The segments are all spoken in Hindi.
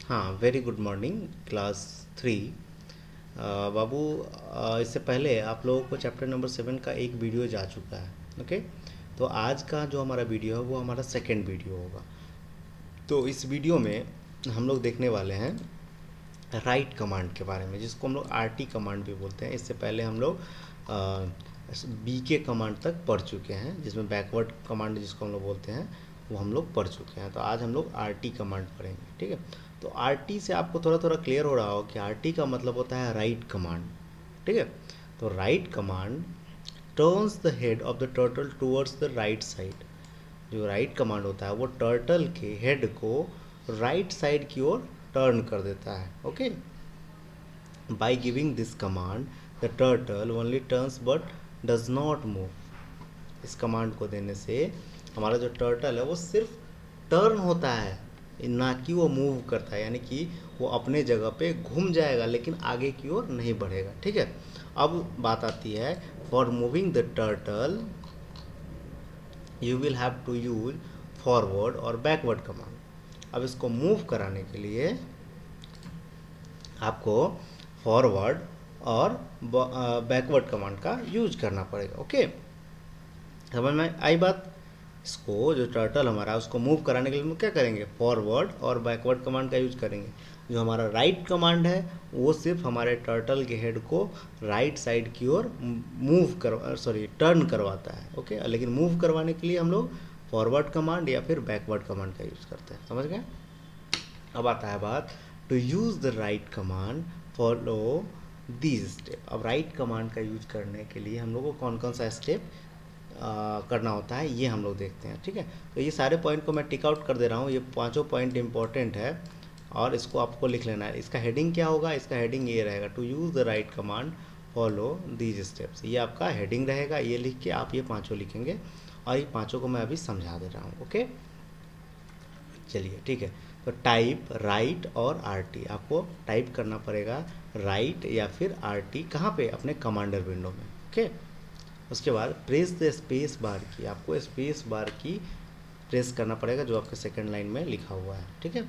हाँ, वेरी गुड मॉर्निंग क्लास 3। बाबू, इससे पहले आप लोगों को चैप्टर नंबर 7 का एक वीडियो जा चुका है। ओके, तो आज का जो हमारा वीडियो है वो हमारा सेकंड वीडियो होगा। तो इस वीडियो में हम लोग देखने वाले हैं राइट कमांड के बारे में, जिसको हम लोग आरटी कमांड भी बोलते हैं। इससे पहले हम लोग बी के कमांड तक पढ़ चुके हैं, जिसमें बैकवर्ड कमांड जिसको हम लोग बोलते हैं वो हम लोग पढ़ चुके हैं। तो आज हम लोग आरटी कमांड पढ़ेंगे, ठीक है। तो आरटी से आपको थोड़ा थोड़ा क्लियर हो रहा हो कि आरटी का मतलब होता है राइट कमांड, ठीक है। तो right command turns the head of the turtle towards the right side. जो राइट कमांड होता है वो टर्टल के हेड को राइट साइड की ओर टर्न कर देता है। Okay, by giving this command the turtle only turns but does not move. इस कमांड को देने से हमारा जो टर्टल है वो सिर्फ टर्न होता है, ना कि वो मूव करता है, यानी कि वो अपने जगह पे घूम जाएगा लेकिन आगे की ओर नहीं बढ़ेगा, ठीक है। अब बात आती है, for moving the turtle you will have to use forward और बैकवर्ड कमांड। अब इसको मूव कराने के लिए आपको फॉरवर्ड और बैकवर्ड कमांड का यूज करना पड़ेगा। ओके, समझ में आई बात। इसको जो टर्टल हमारा है उसको मूव कराने के लिए हम क्या करेंगे, फॉरवर्ड और बैकवर्ड कमांड का यूज करेंगे। जो हमारा राइट कमांड है वो सिर्फ हमारे टर्टल के हेड को राइट साइड की ओर टर्न करवाता है। ओके, लेकिन मूव करवाने के लिए हम लोग फॉरवर्ड कमांड या फिर बैकवर्ड कमांड का यूज करते हैं, समझ गए। अब आता है बात, to use the right command follow these step. अब राइट कमांड का यूज करने के लिए हम लोग को कौन कौन सा स्टेप करना होता है ये हम लोग देखते हैं, ठीक है। तो ये सारे पॉइंट को मैं टिक आउट कर दे रहा हूँ, ये पांचों पॉइंट इंपॉर्टेंट है और इसको आपको लिख लेना है। इसका हेडिंग क्या होगा, इसका हेडिंग ये रहेगा, to use the right command follow these steps. ये आपका हेडिंग रहेगा, ये लिख के आप ये पाँचों लिखेंगे और ये पाँचों को मैं अभी समझा दे रहा हूँ। ओके, चलिए ठीक है। तो टाइप राइट और आरटी, आपको टाइप करना पड़ेगा राइट या फिर आरटी, कहाँ पे, अपने कमांडर विंडो में। ओके, उसके बाद प्रेस द स्पेस बार की, आपको स्पेस बार की प्रेस करना पड़ेगा जो आपके सेकंड लाइन में लिखा हुआ है, ठीक है।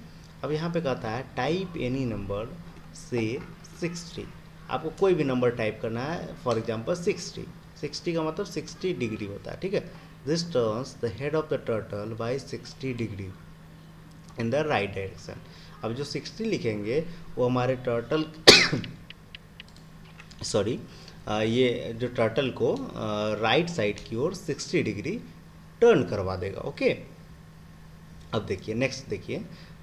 अब यहाँ पे कहता है टाइप एनी नंबर से 60। आपको कोई भी नंबर टाइप करना है, फॉर एग्जांपल 60। 60 का मतलब 60 डिग्री होता है, ठीक है। This turns the head of the turtle by 60 degree in the right direction. अब जो 60 लिखेंगे वो हमारे टर्टल सॉरी ये जो टर्टल को राइट साइड की ओर 60 डिग्री टर्न करवा देगा। ओके, अब देखिए नेक्स्ट, देखिए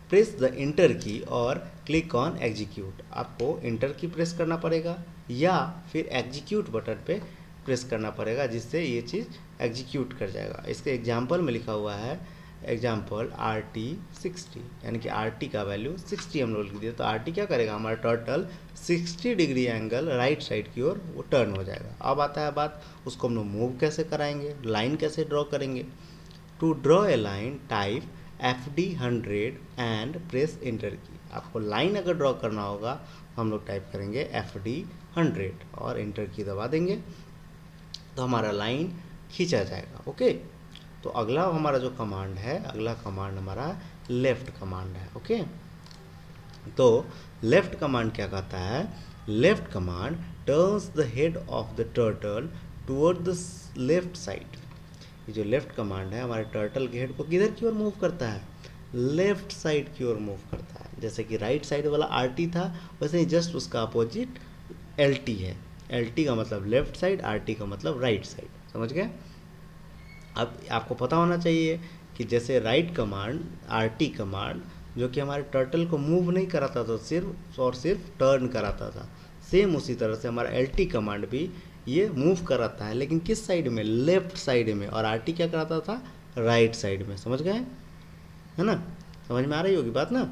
प्रेस द इंटर की और क्लिक ऑन एग्जीक्यूट। आपको इंटर की प्रेस करना पड़ेगा या फिर एग्जीक्यूट बटन पे प्रेस करना पड़ेगा, जिससे ये चीज़ एग्जीक्यूट कर जाएगा। इसके एग्जाम्पल में लिखा हुआ है एग्जाम्पल RT 60, यानी कि RT का वैल्यू 60 हम लोग लिख दिया। तो RT क्या करेगा, हमारा turtle 60 degree angle right side की ओर वो टर्न हो जाएगा। अब आता है बात, उसको हम लोग मूव कैसे कराएंगे, लाइन कैसे ड्रॉ करेंगे। To draw a line type FD 100 and press enter key. आपको लाइन अगर ड्रॉ करना होगा हम लोग टाइप करेंगे FD 100 और इंटर की दबा देंगे तो हमारा लाइन खींचा जाएगा। ओके, तो अगला हमारा जो कमांड है, अगला कमांड हमारा लेफ्ट कमांड है। ओके, तो लेफ्ट कमांड क्या कहता है, left command turns the head of the turtle toward the left side. ये जो लेफ्ट कमांड है हमारे टर्टल के हेड को किधर की ओर मूव करता है, लेफ्ट साइड की ओर मूव करता है। जैसे कि राइट साइड वाला RT था, वैसे ही जस्ट उसका अपोजिट LT है। LT का मतलब लेफ्ट साइड, RT का मतलब राइट साइड, समझ गए। अब आपको पता होना चाहिए कि जैसे राइट कमांड RT कमांड जो कि हमारे टर्टल को मूव नहीं कराता था, सिर्फ और सिर्फ टर्न कराता था, सेम उसी तरह से हमारा LT कमांड भी ये मूव कराता है, लेकिन किस साइड में, लेफ्ट साइड में, और RT क्या कराता था, राइट साइड में, समझ गए, है ना। समझ में आ रही होगी बात ना।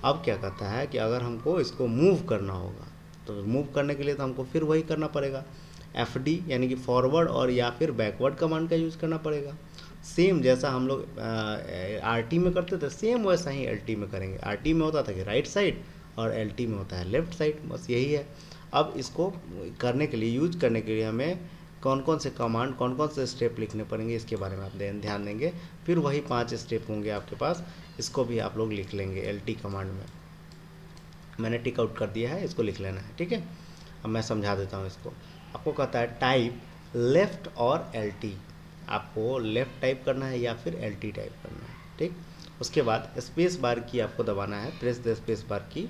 अब क्या कहता है कि अगर हमको इसको मूव करना होगा तो मूव करने के लिए तो हमको फिर वही करना पड़ेगा, FD यानी कि फॉरवर्ड और या फिर बैकवर्ड कमांड का यूज़ करना पड़ेगा। सेम जैसा हम लोग RT में करते थे सेम वैसा ही LT में करेंगे। RT में होता था कि राइट साइड और LT में होता है लेफ्ट साइड, बस यही है। अब इसको करने के लिए, यूज करने के लिए हमें कौन कौन से कमांड, कौन कौन से स्टेप लिखने पड़ेंगे इसके बारे में आप ध्यान देंगे। फिर वही 5 स्टेप होंगे आपके पास, इसको भी आप लोग लिख लेंगे LT कमांड में। मैंने टिक आउट कर दिया है, इसको लिख लेना है, ठीक है। अब मैं समझा देता हूँ इसको। आपको कहता है टाइप लेफ़्ट और एल टी, आपको लेफ़्ट टाइप करना है या फिर एल टी टाइप करना है, ठीक। उसके बाद स्पेस बार की आपको दबाना है, प्रेस द स्पेस बार की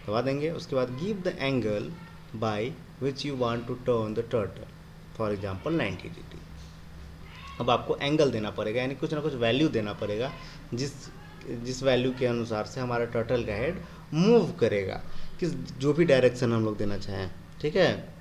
दबा देंगे। उसके बाद give the angle by which you want to turn the turtle, for example 90 degree. अब आपको एंगल देना पड़ेगा, यानी कुछ ना कुछ वैल्यू देना पड़ेगा जिस जिस वैल्यू के अनुसार से हमारा टर्टल का हेड मूव करेगा, किस जो भी डायरेक्शन हम लोग देना चाहें, ठीक है।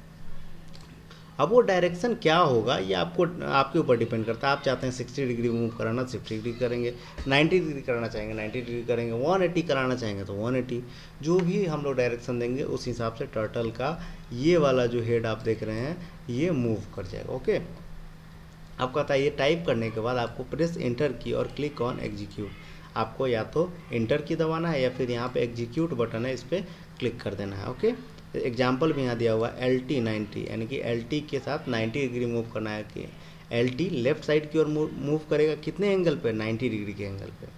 अब वो डायरेक्शन क्या होगा ये आपको आपके ऊपर डिपेंड करता है। आप चाहते हैं 60 डिग्री मूव कराना, 60 डिग्री करेंगे, 90 डिग्री कराना चाहेंगे 90 डिग्री करेंगे, 180 कराना चाहेंगे तो 180, जो भी हम लोग डायरेक्शन देंगे उस हिसाब से टर्टल का ये वाला जो हेड आप देख रहे हैं ये मूव कर जाएगा, ओके। अब कहता है ये टाइप करने के बाद आपको प्रेस एंटर की और क्लिक ऑन एग्जीक्यूट, आपको या तो एंटर की दबाना है या फिर यहाँ पे एग्जीक्यूट बटन है, इस पर क्लिक कर देना है, ओके। एग्जाम्पल भी यहाँ दिया हुआ है LT 90, यानी कि LT के साथ 90 डिग्री मूव करना है कि LT लेफ्ट साइड की ओर मूव करेगा कितने एंगल पे, 90 डिग्री के एंगल पे।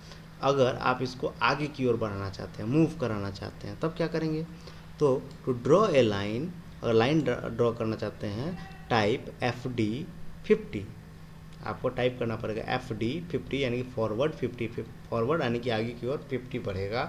अगर आप इसको आगे की ओर बढ़ाना चाहते हैं, मूव कराना चाहते हैं, तब क्या करेंगे, तो टू ड्रॉ ए लाइन, अगर लाइन ड्रॉ करना चाहते हैं टाइप FD 50, आपको टाइप करना पड़ेगा FD 50, यानी कि फॉरवर्ड 50, फॉरवर्ड यानी कि आगे की ओर 50 बढ़ेगा,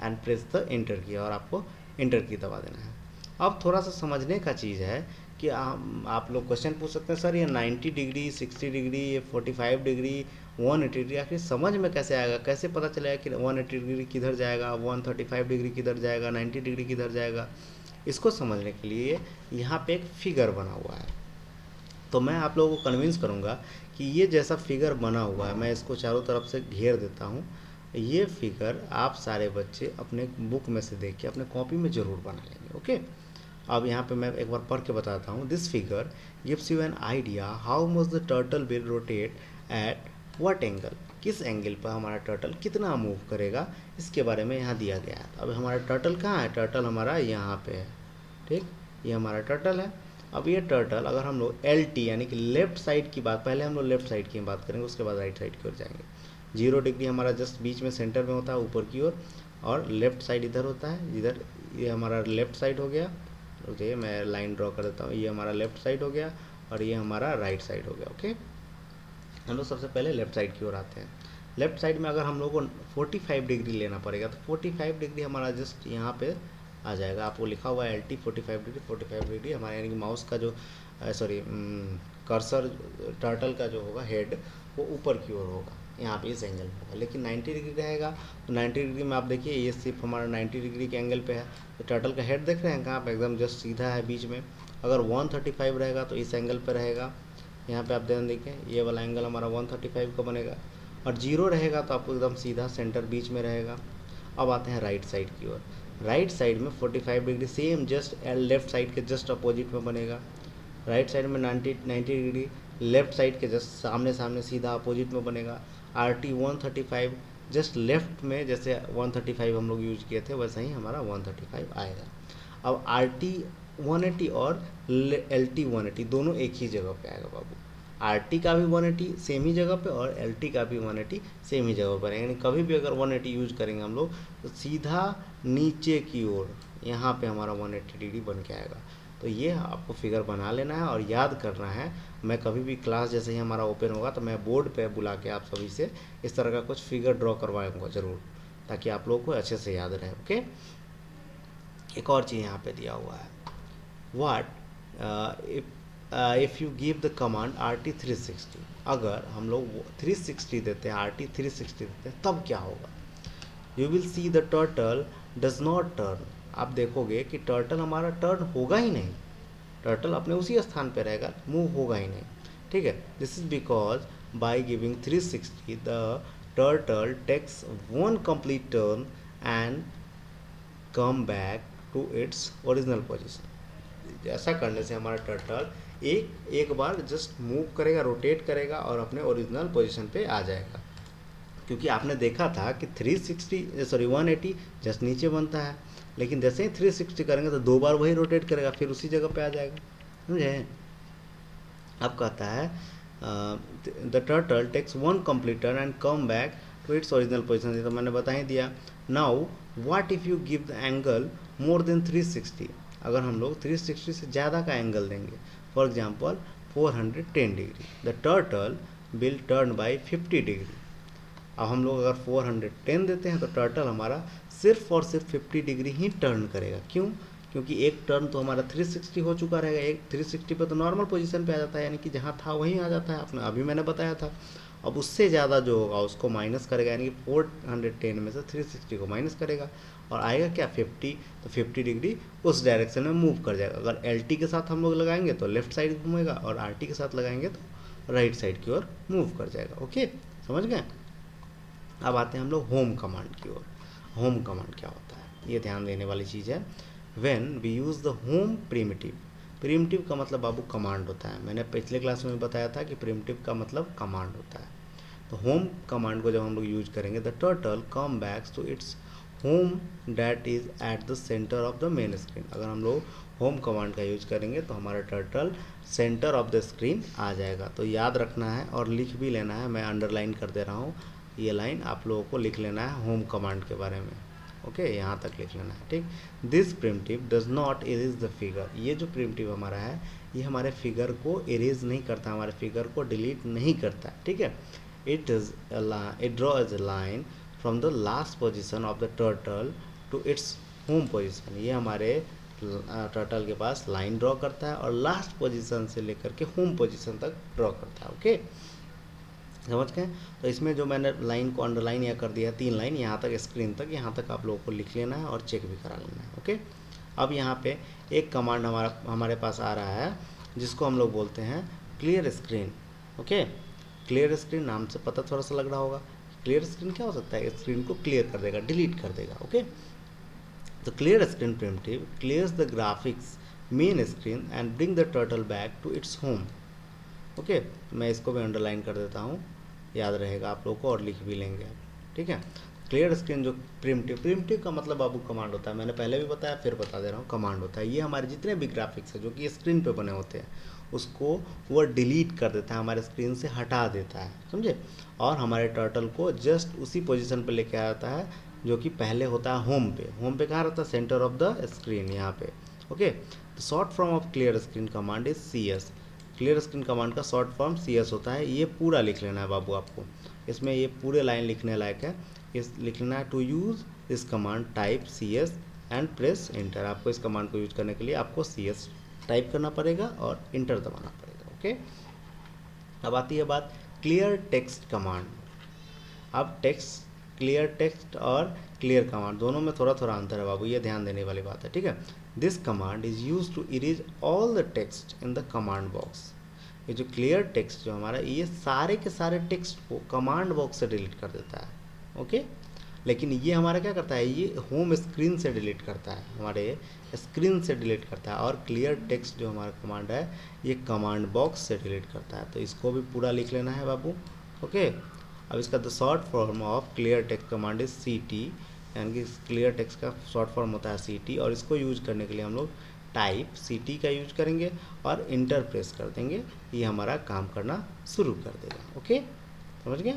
एंड प्रेस द एंटर की, और आपको एंटर की दबा देना है। अब थोड़ा सा समझने का चीज़ है कि आप लोग क्वेश्चन पूछ सकते हैं सर ये 90 डिग्री, 60 डिग्री, ये 45 डिग्री, 180 डिग्री आखिर समझ में कैसे आएगा, कैसे पता चलेगा कि 180 डिग्री किधर जाएगा, 135 डिग्री किधर जाएगा, 90 डिग्री किधर जाएगा। इसको समझने के लिए यहाँ पे एक फिगर बना हुआ है, तो मैं आप लोगों को कन्विंस करूँगा कि ये जैसा फिगर बना हुआ है, मैं इसको चारों तरफ से घेर देता हूँ, ये फिगर आप सारे बच्चे अपने बुक में से देख के अपने कॉपी में ज़रूर बना लेंगे, ओके। अब यहाँ पे मैं एक बार पढ़ के बताता हूँ। This figure gives you an idea how much the turtle will rotate at what angle, किस एंगल पर हमारा टर्टल कितना मूव करेगा, इसके बारे में यहाँ दिया गया है। अब हमारा टर्टल कहाँ है, टर्टल हमारा यहाँ पे है, ठीक, ये हमारा टर्टल है। अब ये टर्टल अगर हम लोग LT यानी कि लेफ्ट साइड की बात, पहले हम लोग लेफ्ट साइड की बात करेंगे, उसके बाद राइट साइड की ओर जाएंगे। 0 डिग्री हमारा जस्ट बीच में सेंटर में होता है ऊपर की ओर, और लेफ्ट साइड इधर होता है, जिधर ये हमारा लेफ्ट साइड हो गया, ओके। मैं लाइन ड्रॉ कर देता हूँ, ये हमारा लेफ्ट साइड हो गया और ये हमारा राइट साइड हो गया, ओके। हम लोग सबसे पहले लेफ्ट साइड की ओर आते हैं। लेफ्ट साइड में अगर हम लोग को 45 डिग्री लेना पड़ेगा तो 45 डिग्री हमारा जस्ट यहाँ पे आ जाएगा, आपको लिखा हुआ है LT 45 डिग्री, 45 डिग्री हमारे यानी कि माउस का जो सॉरी कर्सर टर्टल का जो होगा हेड वो ऊपर की ओर होगा, यहाँ पे इस एंगल पे होगा। लेकिन 90 डिग्री रहेगा तो 90 डिग्री में आप देखिए ये सिर्फ हमारा 90 डिग्री के एंगल पे है, तो टर्टल का हेड देख रहे हैं कहाँ पे, एकदम जस्ट सीधा है बीच में। अगर 135 रहेगा तो इस एंगल पे रहेगा, यहाँ पे आप ध्यान देखिए ये वाला एंगल हमारा 135 का बनेगा, और 0 रहेगा तो आपको एकदम सीधा सेंटर बीच में रहेगा। अब आते हैं राइट साइड की ओर। राइट साइड में 45 degree same just left side के जस्ट अपोजिट में बनेगा। राइट साइड में 90 डिग्री लेफ्ट साइड के जस्ट सामने सामने सीधा अपोजिट में बनेगा। RT 135 जस्ट लेफ्ट में जैसे 135 हम लोग यूज किए थे वैसे ही हमारा 135 आएगा। अब RT 180 और LT 180 दोनों एक ही जगह पे आएगा बाबू। RT का भी 180 सेम ही जगह पे और LT का भी 180 सेम ही जगह पर, यानी कभी भी अगर 180 यूज करेंगे हम लोग तो सीधा नीचे की ओर यहाँ पे हमारा 180 डिग्री बन के आएगा। तो ये आपको फिगर बना लेना है और याद करना है। मैं कभी भी क्लास जैसे ही हमारा ओपन होगा तो मैं बोर्ड पे बुला के आप सभी से इस तरह का कुछ फिगर ड्रॉ करवाऊंगा ज़रूर, ताकि आप लोगों को अच्छे से याद रहे, ओके। एक और चीज़ यहाँ पे दिया हुआ है, what if you give the command RT 360, अगर हम लोग 360 देते हैं, RT 360 देते हैं तब क्या होगा, you will see the turtle does not turn. आप देखोगे कि टर्टल हमारा टर्न होगा ही नहीं, टर्टल अपने उसी स्थान पे रहेगा, मूव होगा ही नहीं, ठीक है। This is because by giving 360 the turtle takes one complete turn and come back to its original position. ऐसा करने से हमारा टर्टल एक बार जस्ट मूव करेगा, रोटेट करेगा और अपने ओरिजिनल पोजिशन पे आ जाएगा। क्योंकि आपने देखा था कि 180 जस्ट नीचे बनता है, लेकिन जैसे ही 360 करेंगे तो 2 बार वही रोटेट करेगा, फिर उसी जगह पे आ जाएगा, समझे। अब कहता है the turtle takes one complete turn and come back to its original position, तो मैंने बता ही दिया। Now what if you give the angle more than 360, अगर हम लोग 360 से ज़्यादा का एंगल देंगे, for example 410 degree, the turtle will turn by 50 degree. अब हम लोग अगर 410 देते हैं तो टर्टल हमारा सिर्फ और सिर्फ 50 डिग्री ही टर्न करेगा। क्यों? क्योंकि एक टर्न तो हमारा 360 हो चुका रहेगा, एक 360 पे तो नॉर्मल पोजीशन पे आ जाता है, यानी कि जहाँ था वहीं आ जाता है, आपने अभी मैंने बताया था। अब उससे ज़्यादा जो होगा उसको माइनस करेगा, यानी कि 410 में से 360 को माइनस करेगा और आएगा क्या 50, तो 50 डिग्री उस डायरेक्शन में मूव कर जाएगा। अगर एल के साथ हम लोग लगाएंगे तो लेफ्ट साइड घूमेगा और आर के साथ लगाएंगे तो राइट साइड की ओर मूव कर जाएगा। ओके, समझ गए? अब आते हैं हम लोग होम कमांड की ओर। होम कमांड क्या होता है, ये ध्यान देने वाली चीज़ है। When we use the home primitive, primitive का मतलब बाबू कमांड होता है। मैंने पिछले क्लास में बताया था कि प्रिमिटिव का मतलब कमांड होता है। तो होम कमांड को जब हम लोग यूज करेंगे, the turtle come backs to its home that is at the center of the main screen. अगर हम लोग होम कमांड का यूज करेंगे तो हमारा turtle centre of the screen आ जाएगा। तो याद रखना है और लिख भी लेना है, मैं अंडरलाइन कर दे रहा हूँ, ये लाइन आप लोगों को लिख लेना है होम कमांड के बारे में। ओके, यहाँ तक लिख लेना है, ठीक। This primitive does not erase the figure, ये जो प्रिमिटिव हमारा है ये हमारे फिगर को इरेज नहीं करता, हमारे फिगर को डिलीट नहीं करता, ठीक है। It draws a line from the last position of the turtle to its home position। ये हमारे टर्टल के पास लाइन ड्रॉ करता है और लास्ट पोजीशन से लेकर के होम पोजीशन तक ड्रॉ करता है। ओके, समझ गए? तो इसमें जो मैंने लाइन को अंडरलाइन या कर दिया 3 लाइन यहाँ तक, स्क्रीन तक, यहाँ तक आप लोगों को लिख लेना है और चेक भी करा लेना है। ओके, अब यहाँ पे एक कमांड हमारे पास आ रहा है जिसको हम लोग बोलते हैं clear screen. Okay, clear screen नाम से पता थोड़ा सा लग रहा होगा। क्लियर स्क्रीन क्या हो सकता है? स्क्रीन को क्लियर कर देगा, डिलीट कर देगा। ओके, तो clear screen primitive clears the graphics main screen and bring the turtle back to its home. Okay, मैं इसको भी अंडरलाइन कर देता हूँ, याद रहेगा आप लोगों को और लिख भी लेंगे आप, ठीक है। क्लियर स्क्रीन जो प्रिमिटिव का मतलब बाबू कमांड होता है, मैंने पहले भी बताया फिर बता दे रहा हूँ, कमांड होता है। ये हमारे जितने भी ग्राफिक्स है जो कि स्क्रीन पे बने होते हैं उसको वो डिलीट कर देता है, हमारे स्क्रीन से हटा देता है, समझे। और हमारे टर्टल को जस्ट उसी पोजीशन पे लेके आ जाता है जो कि पहले होता है होम पे। होम पे कहाँ रहता है? सेंटर ऑफ द स्क्रीन, यहाँ पे। Okay, the short form of clear screen command is CS। Clear screen command का शॉर्ट फॉर्म CS होता है। ये पूरा लिख लेना है बाबू आपको, इसमें ये पूरे लाइन लिखने लायक है। इस लिख लेना है, to use this command type CS and press enter. आपको इस कमांड को यूज करने के लिए आपको CS टाइप करना पड़ेगा और इंटर दबाना पड़ेगा। ओके, अब आती है बात क्लियर टेक्स्ट कमांड। अब टेक्स्ट, क्लियर टेक्स्ट और क्लियर कमांड दोनों में थोड़ा थोड़ा अंतर है बाबू, ये ध्यान देने वाली बात है, ठीक है। This command is use to erase all the text in the command box. ये जो क्लियर टेक्स्ट जो हमारा, ये सारे के सारे टेक्स्ट को कमांड बॉक्स से डिलीट कर देता है। ओके, लेकिन ये हमारा क्या करता है? ये होम स्क्रीन से डिलीट करता है, हमारे स्क्रीन से डिलीट करता है। और क्लियर टेक्स्ट जो हमारा कमांड है ये कमांड बॉक्स से डिलीट करता है। तो इसको भी पूरा लिख लेना है बाबू। ओके, अब इसका the short form of clear text command is CT, यानी कि क्लियर टेक्स्ट का शॉर्ट फॉर्म होता है CT। और इसको यूज करने के लिए हम लोग टाइप CT का यूज करेंगे और इंटर प्रेस कर देंगे, ये हमारा काम करना शुरू कर देगा। ओके, समझ गए?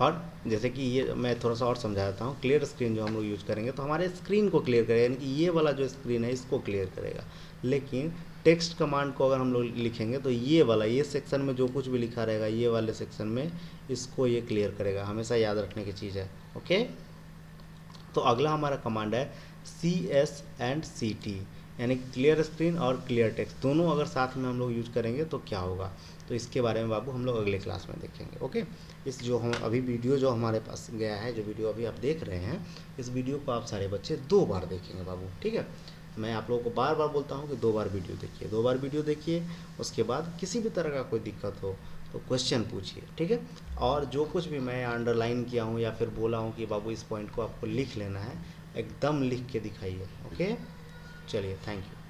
और जैसे कि ये मैं थोड़ा सा और समझा देता हूँ, क्लियर स्क्रीन जो हम लोग यूज करेंगे तो हमारे स्क्रीन को क्लियर करेगा, यानी कि ये वाला जो स्क्रीन है इसको क्लियर करेगा। लेकिन टेक्स्ट कमांड को अगर हम लोग लिखेंगे तो ये वाला, ये सेक्शन में जो कुछ भी लिखा रहेगा ये वाले सेक्शन में इसको ये क्लियर करेगा, हमेशा याद रखने की चीज़ है। ओके, तो अगला हमारा कमांड है CS एंड CT, यानी क्लियर स्क्रीन और क्लियर टेक्स्ट दोनों अगर साथ में हम लोग यूज करेंगे तो क्या होगा, तो इसके बारे में बाबू हम लोग अगले क्लास में देखेंगे। ओके, इस जो हम अभी वीडियो जो हमारे पास गया है, जो वीडियो अभी आप देख रहे हैं, इस वीडियो को आप सारे बच्चे 2 बार देखेंगे बाबू, ठीक है। मैं आप लोगों को बार बार बोलता हूँ कि 2 बार वीडियो देखिए, 2 बार वीडियो देखिए। उसके बाद किसी भी तरह का कोई दिक्कत हो तो क्वेश्चन पूछिए, ठीक है। और जो कुछ भी मैं अंडरलाइन किया हूँ या फिर बोला हूँ कि बाबू इस पॉइंट को आपको लिख लेना है, एकदम लिख के दिखाइए। ओके, चलिए, थैंक यू।